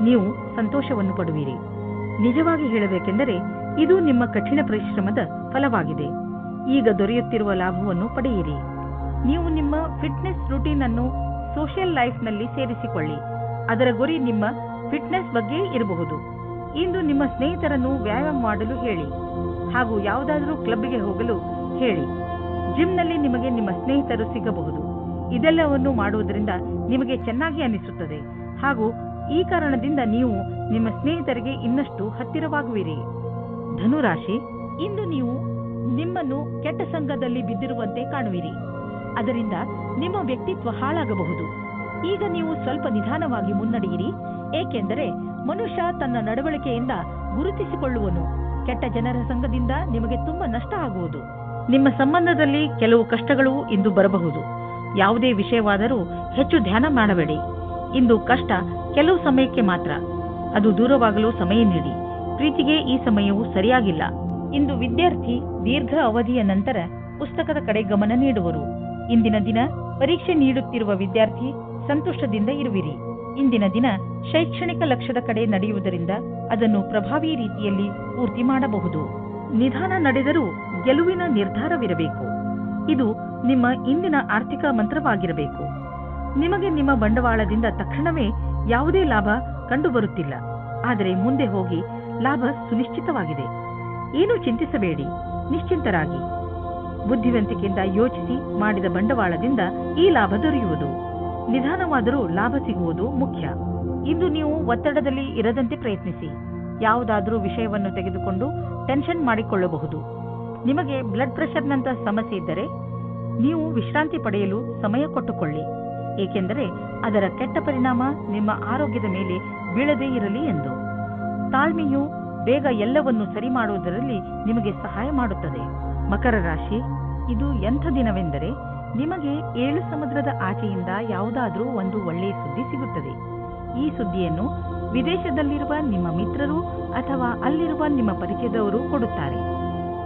ನೀವು ಸಂತೋಷವನ್ನು ಪಡುವಿರಿ. ನಿಜವಾಗಿ ಹೇಳಬೇಕೆಂದರೆ ಇದು ನಿಮ್ಮ ಕಠಿಣ ಪರಿಶ್ರಮದ ಫಲವಾಗಿದೆ. ಈಗ ದೊರೆಯುತ್ತಿರುವ ಲಾಭವನ್ನು ಪಡೆಯಿರಿ. ನೀವು ನಿಮ್ಮ ಫಿಟ್ನೆಸ್ ರೂಟೀನ್ ಅನ್ನು ಸೋಷಿಯಲ್ ಲೈಫ್ನಲ್ಲಿ ಸೇರಿಸಿಕೊಳ್ಳಿ. ಅದರ ಗುರಿ ನಿಮ್ಮ ಫಿಟ್ನೆಸ್ ಬಗ್ಗೆ ಇರಬಹುದು. ಇಂದು ನಿಮ್ಮ ಸ್ನೇಹಿತರನ್ನು ವ್ಯಾಯಾಮ ಮಾಡಲು ಹೇಳಿ ಹಾಗೂ ಯಾವುದಾದರೂ ಕ್ಲಬ್ಗೆ ಹೋಗಲು ಹೇಳಿ. ಜಿಮ್ನಲ್ಲಿ ನಿಮಗೆ ನಿಮ್ಮ ಸ್ನೇಹಿತರು ಸಿಗಬಹುದು. ಇದೆಲ್ಲವನ್ನು ಮಾಡುವುದರಿಂದ ನಿಮಗೆ ಚೆನ್ನಾಗಿ ಅನಿಸುತ್ತದೆ ಹಾಗೂ ಈ ಕಾರಣದಿಂದ ನೀವು ನಿಮ್ಮ ಸ್ನೇಹಿತರಿಗೆ ಇನ್ನಷ್ಟು ಹತ್ತಿರವಾಗುವಿರಿ. ಧನುರಾಶಿ, ಇಂದು ನೀವು ನಿಮ್ಮನ್ನು ಕೆಟ್ಟ ಸಂಘದಲ್ಲಿ ಬಿದ್ದಿರುವಂತೆ ಕಾಣುವಿರಿ. ಅದರಿಂದ ನಿಮ್ಮ ವ್ಯಕ್ತಿತ್ವ ಹಾಳಾಗಬಹುದು. ಈಗ ನೀವು ಸ್ವಲ್ಪ ನಿಧಾನವಾಗಿ ಮುನ್ನಡೆಯಿರಿ, ಏಕೆಂದರೆ ಮನುಷ್ಯ ತನ್ನ ನಡವಳಿಕೆಯಿಂದ ಗುರುತಿಸಿಕೊಳ್ಳುವನು. ಕೆಟ್ಟ ಜನರ ಸಂಘದಿಂದ ನಿಮಗೆ ತುಂಬಾ ನಷ್ಟ ಆಗುವುದು. ನಿಮ್ಮ ಸಂಬಂಧದಲ್ಲಿ ಕೆಲವು ಕಷ್ಟಗಳು ಇಂದು ಬರಬಹುದು. ಯಾವುದೇ ವಿಷಯವಾದರೂ ಹೆಚ್ಚು ಧ್ಯಾನ ಮಾಡಬೇಡಿ. ಇಂದು ಕಷ್ಟ ಕೆಲವು ಸಮಯಕ್ಕೆ ಮಾತ್ರ. ಅದು ದೂರವಾಗಲು ಸಮಯ ನೀಡಿ. ಪ್ರೀತಿಗೆ ಈ ಸಮಯವು ಸರಿಯಾಗಿಲ್ಲ. ಇಂದು ವಿದ್ಯಾರ್ಥಿ ದೀರ್ಘ ಅವಧಿಯ ನಂತರ ಪುಸ್ತಕದ ಕಡೆ ಗಮನ ನೀಡುವರು. ಇಂದಿನ ದಿನ ಪರೀಕ್ಷೆ ನೀಡುತ್ತಿರುವ ವಿದ್ಯಾರ್ಥಿ ಸಂತೋಷದಿಂದ ಇರುವಿರಿ. ಇಂದಿನ ದಿನ ಶೈಕ್ಷಣಿಕ ಲಕ್ಷ್ಯದ ಕಡೆ ನಡೆಯುವುದರಿಂದ ಅದನ್ನು ಪ್ರಭಾವಿ ರೀತಿಯಲ್ಲಿ ಪೂರ್ತಿ ಮಾಡಬಹುದು. ನಿಧಾನ ನಡೆದರೂ ಗೆಲುವಿನ ನಿರ್ಧಾರವಿರಬೇಕು. ಇದು ನಿಮ್ಮ ಇಂದಿನ ಆರ್ಥಿಕ ಮಂತ್ರವಾಗಿರಬೇಕು. ನಿಮಗೆ ನಿಮ್ಮ ಬಂಡವಾಳದಿಂದ ತಕ್ಷಣವೇ ಯಾವುದೇ ಲಾಭ ಕಂಡುಬರುತ್ತಿಲ್ಲ, ಆದರೆ ಮುಂದೆ ಹೋಗಿ ಲಾಭ ಸುನಿಶ್ಚಿತವಾಗಿದೆ. ಏನೂ ಚಿಂತಿಸಬೇಡಿ, ನಿಶ್ಚಿಂತರಾಗಿ. ಬುದ್ಧಿವಂತಿಕೆಯಿಂದ ಯೋಚಿಸಿ ಮಾಡಿದ ಬಂಡವಾಳದಿಂದ ಈ ಲಾಭ ದೊರೆಯುವುದು. ನಿಧಾನವಾದರೂ ಲಾಭ ಸಿಗುವುದು ಮುಖ್ಯ. ಇಂದು ನೀವು ಒತ್ತಡದಲ್ಲಿ ಇರದಂತೆ ಪ್ರಯತ್ನಿಸಿ. ಯಾವುದಾದ್ರೂ ವಿಷಯವನ್ನು ತೆಗೆದುಕೊಂಡು ಟೆನ್ಷನ್ ಮಾಡಿಕೊಳ್ಳಬಹುದು. ನಿಮಗೆ ಬ್ಲಡ್ ಪ್ರೆಷರ್ನಂತಹ ಸಮಸ್ಯೆ ಇದ್ದರೆ ನೀವು ವಿಶ್ರಾಂತಿ ಪಡೆಯಲು ಸಮಯ ಕೊಟ್ಟುಕೊಳ್ಳಿ, ಏಕೆಂದರೆ ಅದರ ಕೆಟ್ಟ ಪರಿಣಾಮ ನಿಮ್ಮ ಆರೋಗ್ಯದ ಮೇಲೆ ಬೀಳದೇ ಇರಲಿ ಎಂದು. ತಾಳ್ಮೆಯು ಬೇಗ ಎಲ್ಲವನ್ನು ಸರಿ ಮಾಡುವುದರಲ್ಲಿ ನಿಮಗೆ ಸಹಾಯ ಮಾಡುತ್ತದೆ. ಮಕರ ರಾಶಿ, ಇದು ಎಂಥ ದಿನವೆಂದರೆ ನಿಮಗೆ 7 ಸಮುದ್ರದ ಆಚೆಯಿಂದ ಯಾವುದಾದ್ರೂ ಒಂದು ಒಳ್ಳೆಯ ಸುದ್ದಿ ಸಿಗುತ್ತದೆ. ಈ ಸುದ್ದಿಯನ್ನು ವಿದೇಶದಲ್ಲಿರುವ ನಿಮ್ಮ ಮಿತ್ರರು ಅಥವಾ ಅಲ್ಲಿರುವ ನಿಮ್ಮ ಪರಿಚಯದವರು ಕೊಡುತ್ತಾರೆ.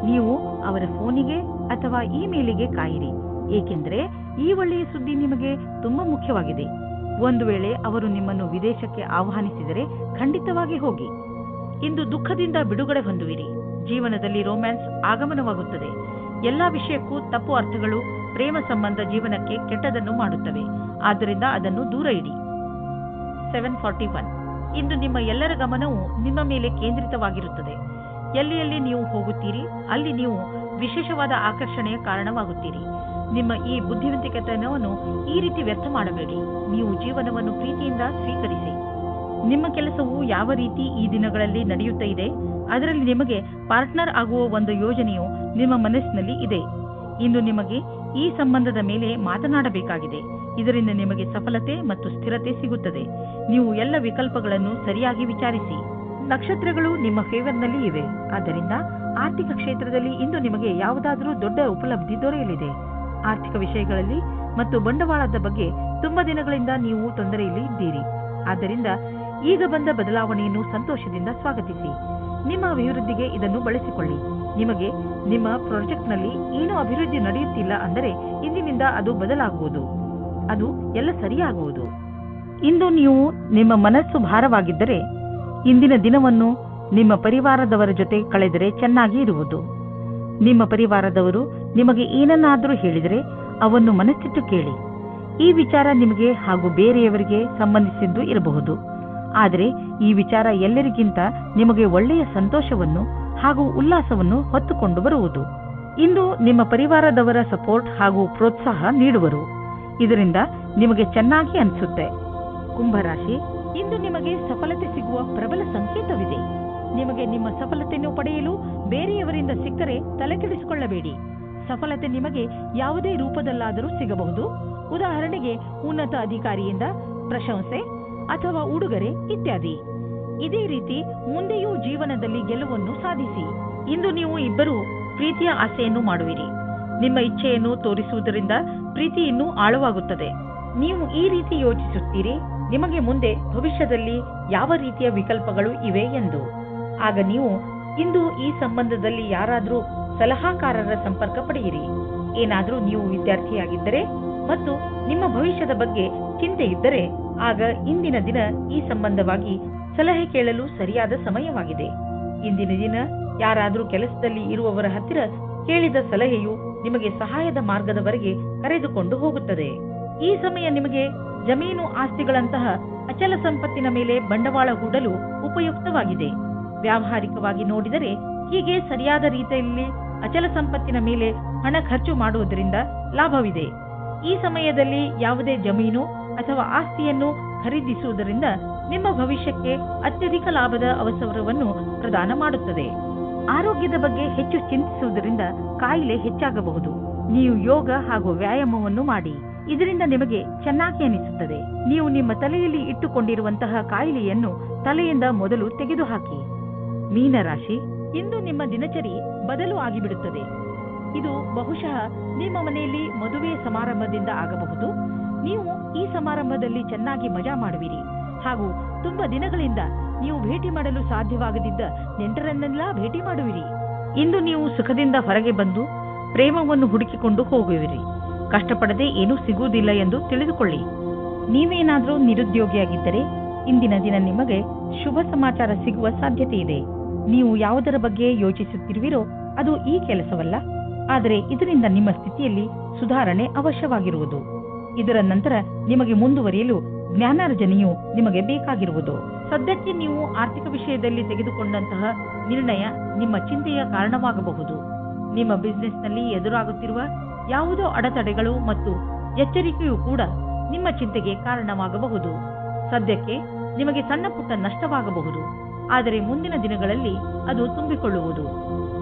ನೀವು ಅವರ ಫೋನಿಗೆ ಅಥವಾ ಇಮೇಲಿಗೆ ಕಾಯಿರಿ, ಏಕೆಂದರೆ ಈ ಒಳ್ಳೆಯ ಸುದ್ದಿ ನಿಮಗೆ ತುಂಬಾ ಮುಖ್ಯವಾಗಿದೆ. ಒಂದು ವೇಳೆ ಅವರು ನಿಮ್ಮನ್ನು ವಿದೇಶಕ್ಕೆ ಆಹ್ವಾನಿಸಿದರೆ ಖಂಡಿತವಾಗಿ ಹೋಗಿ. ಇಂದು ದುಃಖದಿಂದ ಬಿಡುಗಡೆ ಹೊಂದುವಿರಿ. ಜೀವನದಲ್ಲಿ ರೊಮ್ಯಾನ್ಸ್ ಆಗಮನವಾಗುತ್ತದೆ. ಎಲ್ಲಾ ವಿಷಯಕ್ಕೂ ತಪ್ಪು ಅರ್ಥಗಳು ಪ್ರೇಮ ಸಂಬಂಧ ಜೀವನಕ್ಕೆ ಕೆಟ್ಟದನ್ನು ಮಾಡುತ್ತವೆ, ಆದ್ದರಿಂದ ಅದನ್ನು ದೂರ ಇಡಿ. 741 ಇಂದು ನಿಮ್ಮ ಎಲ್ಲರ ಗಮನವು ನಿಮ್ಮ ಮೇಲೆ ಕೇಂದ್ರಿತವಾಗಿರುತ್ತದೆ. ಎಲ್ಲಿ ನೀವು ಹೋಗುತ್ತೀರಿ ಅಲ್ಲಿ ನೀವು ವಿಶೇಷವಾದ ಆಕರ್ಷಣೆಯ ಕಾರಣವಾಗುತ್ತೀರಿ. ನಿಮ್ಮ ಈ ಬುದ್ಧಿವಂತಿಕೆತನವನ್ನು ಈ ರೀತಿ ವ್ಯರ್ಥ ಮಾಡಬೇಡಿ. ನೀವು ಜೀವನವನ್ನು ಪ್ರೀತಿಯಿಂದ ಸ್ವೀಕರಿಸಿ. ನಿಮ್ಮ ಕೆಲಸವು ಯಾವ ರೀತಿ ಈ ದಿನಗಳಲ್ಲಿ ನಡೆಯುತ್ತಾ ಇದೆ, ಅದರಲ್ಲಿ ನಿಮಗೆ ಪಾರ್ಟ್ನರ್ ಆಗುವ ಒಂದು ಯೋಜನೆಯು ನಿಮ್ಮ ಮನಸ್ಸಿನಲ್ಲಿ ಇದೆ. ಇಂದು ನಿಮಗೆ ಈ ಸಂಬಂಧದ ಮೇಲೆ ಮಾತನಾಡಬೇಕಾಗಿದೆ. ಇದರಿಂದ ನಿಮಗೆ ಸಫಲತೆ ಮತ್ತು ಸ್ಥಿರತೆ ಸಿಗುತ್ತದೆ. ನೀವು ಎಲ್ಲ ವಿಕಲ್ಪಗಳನ್ನು ಸರಿಯಾಗಿ ವಿಚಾರಿಸಿ. ನಕ್ಷತ್ರಗಳು ನಿಮ್ಮ ಫೇವರ್ನಲ್ಲಿ ಇವೆ. ಆದ್ದರಿಂದ ಆರ್ಥಿಕ ಕ್ಷೇತ್ರದಲ್ಲಿ ಇಂದು ನಿಮಗೆ ಯಾವುದಾದರೂ ದೊಡ್ಡ ಉಪಲಬ್ಧಿ ದೊರೆಯಲಿದೆ. ಆರ್ಥಿಕ ವಿಷಯಗಳಲ್ಲಿ ಮತ್ತು ಬಂಡವಾಳದ ಬಗ್ಗೆ ತುಂಬಾ ದಿನಗಳಿಂದ ನೀವು ತೊಂದರೆಯಲ್ಲಿ ಇದ್ದೀರಿ. ಆದ್ದರಿಂದ ಈಗ ಬಂದ ಬದಲಾವಣೆಯನ್ನು ಸಂತೋಷದಿಂದ ಸ್ವಾಗತಿಸಿ. ನಿಮ್ಮ ಅಭಿವೃದ್ಧಿಗೆ ಇದನ್ನು ಬಳಸಿಕೊಳ್ಳಿ. ನಿಮಗೆ ನಿಮ್ಮ ಪ್ರಾಜೆಕ್ಟ್ನಲ್ಲಿ ಏನೂ ಅಭಿವೃದ್ಧಿ ನಡೆಯುತ್ತಿಲ್ಲ ಅಂದರೆ ಇಂದಿನಿಂದ ಅದು ಬದಲಾಗುವುದು, ಅದು ಎಲ್ಲ ಸರಿಯಾಗುವುದು. ಇಂದು ನೀವು ನಿಮ್ಮ ಮನಸ್ಸು ಭಾರವಾಗಿದ್ದರೆ ಇಂದಿನ ದಿನವನ್ನು ನಿಮ್ಮ ಪರಿವಾರದವರ ಜೊತೆ ಕಳೆದರೆ ಚೆನ್ನಾಗಿ ಇರುವುದು. ನಿಮ್ಮ ಪರಿವಾರದವರು ನಿಮಗೆ ಏನನ್ನಾದರೂ ಹೇಳಿದರೆ ಅವನ್ನು ಮನಸ್ಸಿಟ್ಟು ಕೇಳಿ. ಈ ವಿಚಾರ ನಿಮಗೆ ಹಾಗೂ ಬೇರೆಯವರಿಗೆ ಸಂಬಂಧಿಸಿದ್ದು ಇರಬಹುದು, ಆದರೆ ಈ ವಿಚಾರ ಎಲ್ಲರಿಗಿಂತ ನಿಮಗೆ ಒಳ್ಳೆಯ ಸಂತೋಷವನ್ನು ಹಾಗೂ ಉಲ್ಲಾಸವನ್ನು ಹೊತ್ತುಕೊಂಡು ಬರುವುದು. ಇಂದು ನಿಮ್ಮ ಪರಿವಾರದವರ ಸಪೋರ್ಟ್ ಹಾಗೂ ಪ್ರೋತ್ಸಾಹ ನೀಡುವರು. ಇದರಿಂದ ನಿಮಗೆ ಚೆನ್ನಾಗಿ ಅನಿಸುತ್ತೆ. ಕುಂಭರಾಶಿ, ಇಂದು ನಿಮಗೆ ಸಫಲತೆ ಸಿಗುವ ಪ್ರಬಲ ಸಂಕೇತವಿದೆ. ನಿಮಗೆ ನಿಮ್ಮ ಸಫಲತೆಯನ್ನು ಪಡೆಯಲು ಬೇರೆಯವರಿಂದ ಸಿಕ್ಕರೆ ತಲೆಕೆಡಿಸಿಕೊಳ್ಳಬೇಡಿ. ಸಫಲತೆ ನಿಮಗೆ ಯಾವುದೇ ರೂಪದಲ್ಲಾದರೂ ಸಿಗಬಹುದು. ಉದಾಹರಣೆಗೆ ಉನ್ನತ ಅಧಿಕಾರಿಯಿಂದ ಪ್ರಶಂಸೆ ಅಥವಾ ಉಡುಗೊರೆ ಇತ್ಯಾದಿ. ಇದೇ ರೀತಿ ಮುಂದೆಯೂ ಜೀವನದಲ್ಲಿ ಗೆಲುವನ್ನು ಸಾಧಿಸಿ. ಇಂದು ನೀವು ಇಬ್ಬರು ಪ್ರೀತಿಯ ಆಸೆಯನ್ನು ಮಾಡುವಿರಿ. ನಿಮ್ಮ ಇಚ್ಛೆಯನ್ನು ತೋರಿಸುವುದರಿಂದ ಪ್ರೀತಿ ಇನ್ನೂ ಆಳವಾಗುತ್ತದೆ. ನೀವು ಈ ರೀತಿ ಯೋಚಿಸುತ್ತೀರಿ, ನಿಮಗೆ ಮುಂದೆ ಭವಿಷ್ಯದಲ್ಲಿ ಯಾವ ರೀತಿಯ ವಿಕಲ್ಪಗಳು ಇವೆ ಎಂದು. ಆಗ ನೀವು ಇಂದು ಈ ಸಂಬಂಧದಲ್ಲಿ ಯಾರಾದರೂ ಸಲಹಾಕಾರರ ಸಂಪರ್ಕ ಪಡೆಯಿರಿ. ಏನಾದರೂ ನೀವು ವಿದ್ಯಾರ್ಥಿಯಾಗಿದ್ದರೆ ಮತ್ತು ನಿಮ್ಮ ಭವಿಷ್ಯದ ಬಗ್ಗೆ ಚಿಂತೆ ಇದ್ದರೆ ಆಗ ಇಂದಿನ ದಿನ ಈ ಸಂಬಂಧವಾಗಿ ಸಲಹೆ ಕೇಳಲು ಸರಿಯಾದ ಸಮಯವಾಗಿದೆ. ಇಂದಿನ ದಿನ ಯಾರಾದರೂ ಕೆಲಸದಲ್ಲಿ ಇರುವವರ ಹತ್ತಿರ ಕೇಳಿದ ಸಲಹೆಯು ನಿಮಗೆ ಸಹಾಯದ ಮಾರ್ಗದವರೆಗೆ ಕರೆದುಕೊಂಡು ಹೋಗುತ್ತದೆ. ಈ ಸಮಯ ನಿಮಗೆ ಜಮೀನು ಆಸ್ತಿಗಳಂತಹ ಅಚಲ ಸಂಪತ್ತಿನ ಮೇಲೆ ಬಂಡವಾಳ ಹೂಡಲು ಉಪಯುಕ್ತವಾಗಿದೆ. ವ್ಯಾವಹಾರಿಕವಾಗಿ ನೋಡಿದರೆ ಹೀಗೆ ಸರಿಯಾದ ರೀತಿಯಲ್ಲಿ ಅಚಲ ಸಂಪತ್ತಿನ ಮೇಲೆ ಹಣ ಖರ್ಚು ಮಾಡುವುದರಿಂದ ಲಾಭವಿದೆ. ಈ ಸಮಯದಲ್ಲಿ ಯಾವುದೇ ಜಮೀನು ಅಥವಾ ಆಸ್ತಿಯನ್ನು ಖರೀದಿಸುವುದರಿಂದ ನಿಮ್ಮ ಭವಿಷ್ಯಕ್ಕೆ ಅತ್ಯಧಿಕ ಲಾಭದ ಅವಸರವನ್ನು ಪ್ರದಾನ ಮಾಡುತ್ತದೆ. ಆರೋಗ್ಯದ ಬಗ್ಗೆ ಹೆಚ್ಚು ಚಿಂತಿಸುವುದರಿಂದ ಕಾಯಿಲೆ ಹೆಚ್ಚಾಗಬಹುದು. ನೀವು ಯೋಗ ಹಾಗೂ ವ್ಯಾಯಾಮವನ್ನು ಮಾಡಿ. ಇದರಿಂದ ನಿಮಗೆ ಚೆನ್ನಾಗಿ ಅನಿಸುತ್ತದೆ. ನೀವು ನಿಮ್ಮ ತಲೆಯಲ್ಲಿ ಇಟ್ಟುಕೊಂಡಿರುವಂತಹ ಕಾಯಿಲೆಯನ್ನು ತಲೆಯಿಂದ ಮೊದಲು ತೆಗೆದುಹಾಕಿ. ಮೀನರಾಶಿ, ಇಂದು ನಿಮ್ಮ ದಿನಚರಿ ಬದಲು ಆಗಿಬಿಡುತ್ತದೆ. ಇದು ಬಹುಶಃ ನಿಮ್ಮ ಮನೆಯಲ್ಲಿ ಮದುವೆಯ ಸಮಾರಂಭದಿಂದ ಆಗಬಹುದು. ನೀವು ಈ ಸಮಾರಂಭದಲ್ಲಿ ಚೆನ್ನಾಗಿ ಮಜಾ ಮಾಡುವಿರಿ ಹಾಗೂ ತುಂಬಾ ದಿನಗಳಿಂದ ನೀವು ಭೇಟಿ ಮಾಡಲು ಸಾಧ್ಯವಾಗದಿದ್ದ ನೆಂಟರನ್ನೆಲ್ಲ ಭೇಟಿ ಮಾಡುವಿರಿ. ಇಂದು ನೀವು ಸುಖದಿಂದ ಹೊರಗೆ ಬಂದು ಪ್ರೇಮವನ್ನು ಹುಡುಕಿಕೊಂಡು ಹೋಗುವಿರಿ. ಕಷ್ಟಪಡದೆ ಏನೂ ಸಿಗುವುದಿಲ್ಲ ಎಂದು ತಿಳಿದುಕೊಳ್ಳಿ. ನೀವೇನಾದರೂ ನಿರುದ್ಯೋಗಿಯಾಗಿದ್ದರೆ ಇಂದಿನ ದಿನ ನಿಮಗೆ ಶುಭ ಸಮಾಚಾರ ಸಿಗುವ ಸಾಧ್ಯತೆ ಇದೆ. ನೀವು ಯಾವುದರ ಬಗ್ಗೆ ಯೋಚಿಸುತ್ತಿರುವಿರೋ ಅದು ಈ ಕೆಲಸವಲ್ಲ, ಆದರೆ ಇದರಿಂದ ನಿಮ್ಮ ಸ್ಥಿತಿಯಲ್ಲಿ ಸುಧಾರಣೆ ಅವಶ್ಯವಾಗಿರುವುದು. ಇದರ ನಂತರ ನಿಮಗೆ ಮುಂದುವರಿಯಲು ಜ್ಞಾನಾರ್ಜನೆಯು ನಿಮಗೆ ಬೇಕಾಗಿರುವುದು. ಸದ್ಯಕ್ಕೆ ನೀವು ಆರ್ಥಿಕ ವಿಷಯದಲ್ಲಿ ತೆಗೆದುಕೊಂಡಂತಹ ನಿರ್ಣಯ ನಿಮ್ಮ ಚಿಂತೆಯ ಕಾರಣವಾಗಬಹುದು. ನಿಮ್ಮ ಬಿಸಿನೆಸ್ನಲ್ಲಿ ಎದುರಾಗುತ್ತಿರುವ ಯಾವುದೋ ಅಡೆತಡೆಗಳು ಮತ್ತು ಎಚ್ಚರಿಕೆಯೂ ಕೂಡ ನಿಮ್ಮ ಚಿಂತೆಗೆ ಕಾರಣವಾಗಬಹುದು. ಸದ್ಯಕ್ಕೆ ನಿಮಗೆ ಸಣ್ಣ ಪುಟ್ಟ ನಷ್ಟವಾಗಬಹುದು, ಆದರೆ ಮುಂದಿನ ದಿನಗಳಲ್ಲಿ ಅದು ತುಂಬಿಕೊಳ್ಳುವುದು.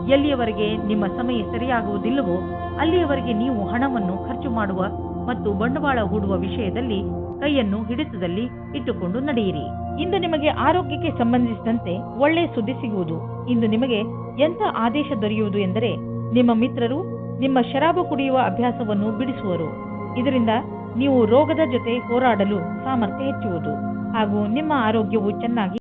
ಎಲ್ಲಿಯವರೆಗೆ ನಿಮ್ಮ ಸಮಯ ಸರಿಯಾಗುವುದಿಲ್ಲವೋ ಅಲ್ಲಿಯವರೆಗೆ ನೀವು ಹಣವನ್ನು ಖರ್ಚು ಮಾಡುವ ಮತ್ತು ಬಂಡವಾಳ ಹೂಡುವ ವಿಷಯದಲ್ಲಿ ಕೈಯನ್ನು ಹಿಡಿತದಲ್ಲಿ ಇಟ್ಟುಕೊಂಡು ನಡೆಯಿರಿ. ಇಂದು ನಿಮಗೆ ಆರೋಗ್ಯಕ್ಕೆ ಸಂಬಂಧಿಸಿದಂತೆ ಒಳ್ಳೆ ಸುದ್ದಿ ಸಿಗುವುದು. ಇಂದು ನಿಮಗೆ ಎಂಥ ಆದೇಶ ದೊರೆಯುವುದು ಎಂದರೆ ನಿಮ್ಮ ಮಿತ್ರರು ನಿಮ್ಮ ಶರಾಬು ಕುಡಿಯುವ ಅಭ್ಯಾಸವನ್ನು ಬಿಡಿಸುವರು. ಇದರಿಂದ ನೀವು ರೋಗದ ಜೊತೆ ಹೋರಾಡಲು ಸಾಮರ್ಥ್ಯ ಹೆಚ್ಚುವುದು ಹಾಗೂ ನಿಮ್ಮ ಆರೋಗ್ಯವು ಚೆನ್ನಾಗಿ